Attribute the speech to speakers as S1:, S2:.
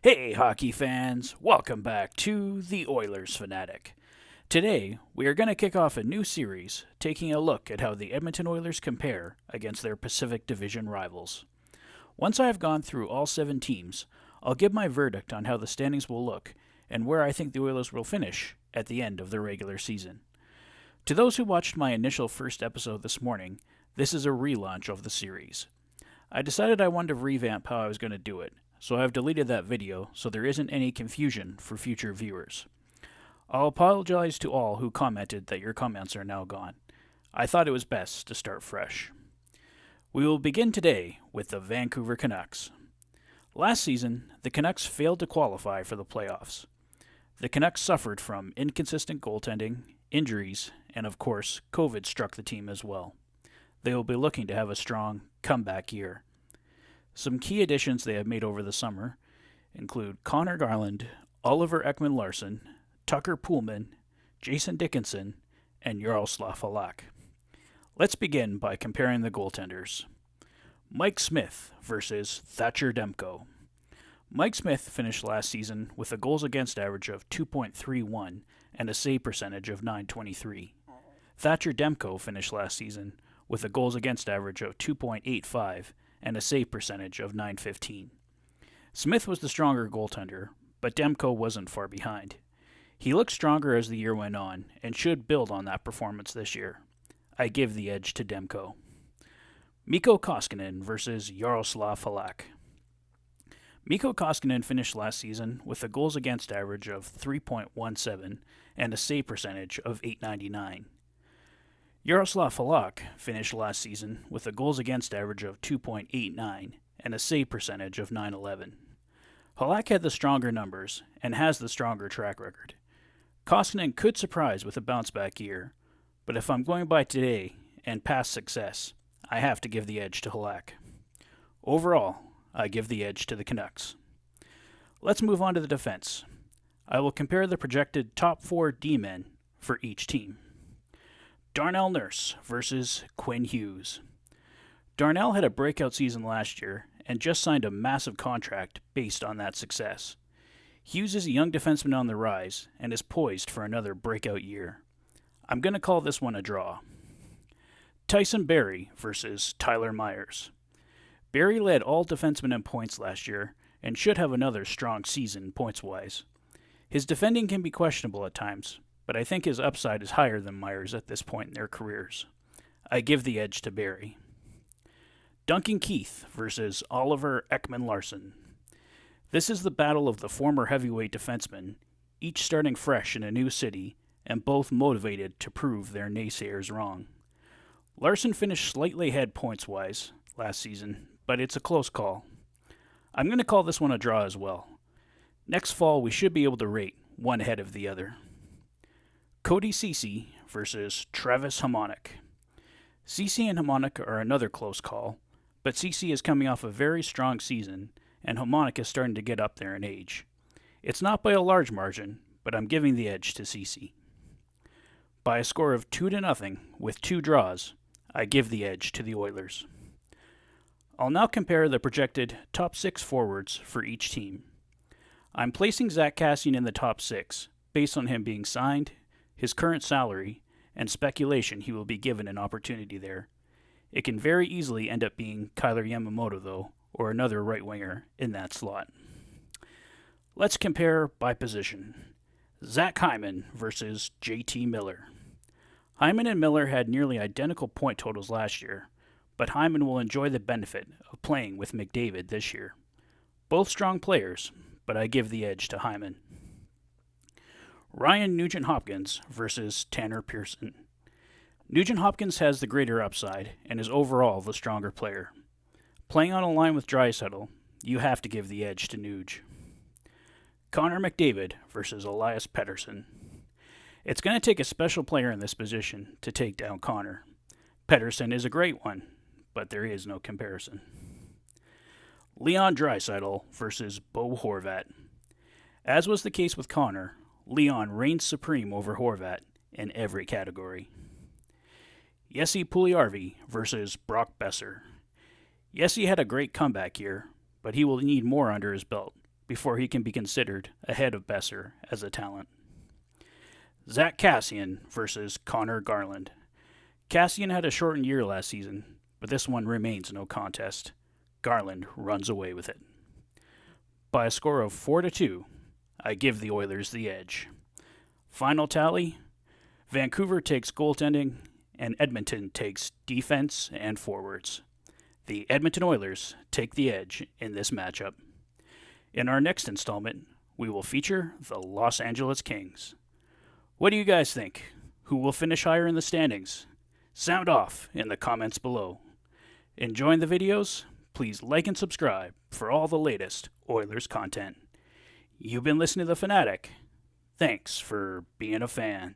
S1: Hey, hockey fans! Welcome back to the Oilers Fanatic. Today, we are going to kick off a new series taking a look at how the Edmonton Oilers compare against their Pacific Division rivals. Once I have gone through all 7 teams, I'll give my verdict on how the standings will look and where I think the Oilers will finish at the end of the regular season. To those who watched my initial first episode this morning, this is a relaunch of the series. I decided I wanted to revamp how I was going to do it, so I've deleted that video so there isn't any confusion for future viewers. I'll apologize to all who commented that your comments are now gone. I thought it was best to start fresh. We will begin today with the Vancouver Canucks. Last season, the Canucks failed to qualify for the playoffs. The Canucks suffered from inconsistent goaltending, injuries, and of course, COVID struck the team as well. They will be looking to have a strong comeback year. Some key additions they have made over the summer include Connor Garland, Oliver Ekman-Larsson, Tucker Poolman, Jason Dickinson, and Jaroslav Halak. Let's begin by comparing the goaltenders. Mike Smith versus Thatcher Demko. Mike Smith finished last season with a goals against average of 2.31 and a save percentage of .923. Thatcher Demko finished last season with a goals against average of 2.85 and a save percentage of .915. Smith was the stronger goaltender, but Demko wasn't far behind. He looked stronger as the year went on and should build on that performance this year. I give the edge to Demko. Mikko Koskinen versus Jaroslav Halak. Mikko Koskinen finished last season with a goals against average of 3.17 and a save percentage of .899. Jaroslav Halak finished last season with a goals against average of 2.89 and a save percentage of .911. Halak had the stronger numbers and has the stronger track record. Koskinen could surprise with a bounce-back year, but if I'm going by today and past success, I have to give the edge to Halak. Overall, I give the edge to the Canucks. Let's move on to the defense. I will compare the projected top 4 D-men for each team. Darnell Nurse versus Quinn Hughes. Darnell had a breakout season last year and just signed a massive contract based on that success. Hughes is a young defenseman on the rise and is poised for another breakout year. I'm going to call this one a draw. Tyson Barrie versus Tyler Myers. Barrie led all defensemen in points last year and should have another strong season points-wise. His defending can be questionable at times, but I think his upside is higher than Myers at this point in their careers. I give the edge to Barrie. Duncan Keith versus Oliver Ekman-Larsson. This is the battle of the former heavyweight defensemen, each starting fresh in a new city and both motivated to prove their naysayers wrong. Larsson finished slightly ahead points-wise last season, but it's a close call. I'm going to call this one a draw as well. Next fall, we should be able to rate one ahead of the other. Cody Ceci versus Travis Hamonic. Ceci and Hamonic are another close call, but Ceci is coming off a very strong season, and Hamonic is starting to get up there in age. It's not by a large margin, but I'm giving the edge to Ceci. By a score of 2-0 with 2 draws, I give the edge to the Oilers. I'll now compare the projected top 6 forwards for each team. I'm placing Zach Kassian in the top 6, based on him being signed, his current salary, and speculation he will be given an opportunity there. It can very easily end up being Kyler Yamamoto, though, or another right winger in that slot. Let's compare by position. Zach Hyman versus JT Miller. Hyman and Miller had nearly identical point totals last year, but Hyman will enjoy the benefit of playing with McDavid this year. Both strong players, but I give the edge to Hyman. Ryan Nugent-Hopkins versus Tanner Pearson. Nugent-Hopkins has the greater upside and is overall the stronger player. Playing on a line with Draisaitl, you have to give the edge to Nuge. Connor McDavid versus Elias Pettersson. It's going to take a special player in this position to take down Connor. Pettersson is a great one, but there is no comparison. Leon Draisaitl versus Bo Horvat. As was the case with Connor, Leon reigns supreme over Horvat in every category. Jesse Puljujarvi versus Brock Besser. Jesse had a great comeback year, but he will need more under his belt before he can be considered ahead of Besser as a talent. Zach Kassian versus Connor Garland. Kassian had a shortened year last season, but this one remains no contest. Garland runs away with it. By a score of 4-2, I give the Oilers the edge. Final tally, Vancouver takes goaltending, and Edmonton takes defense and forwards. The Edmonton Oilers take the edge in this matchup. In our next installment, we will feature the Los Angeles Kings. What do you guys think? Who will finish higher in the standings? Sound off in the comments below. Enjoying the videos? Please like and subscribe for all the latest Oilers content. You've been listening to The Fanatic. Thanks for being a fan.